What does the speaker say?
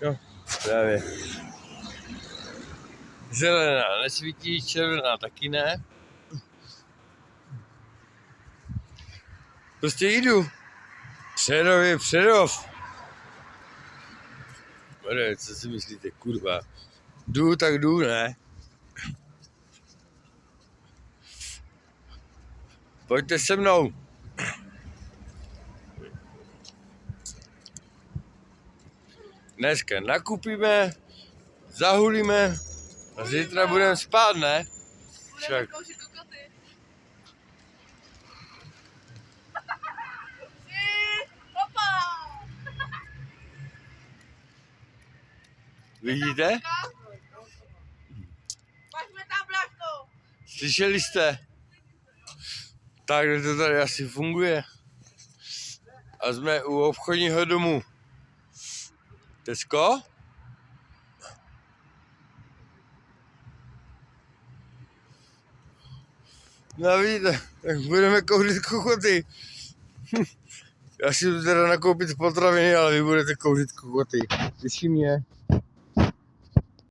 No, právě. Zelená nesvítí, červená taky ne. Prostě jdu. Přerov je Přerov. Bude, co si myslíte, kurva? Jdu, tak jdu, ne? Pojďte se mnou. Dneska nakupíme, zahulíme a zítra budeme spát, ne? Budeme kouřit kokoty. Opa! Vidíte? Pažme tam, Blažko! Slyšeli jste? Tak to tady asi funguje. A jsme u obchodního domu. Tesco? No vidíte, tak budeme kouřit kokoty. Já si jdu teda nakoupit potraviny, ale vy budete kouřit kokoty. Těší mě.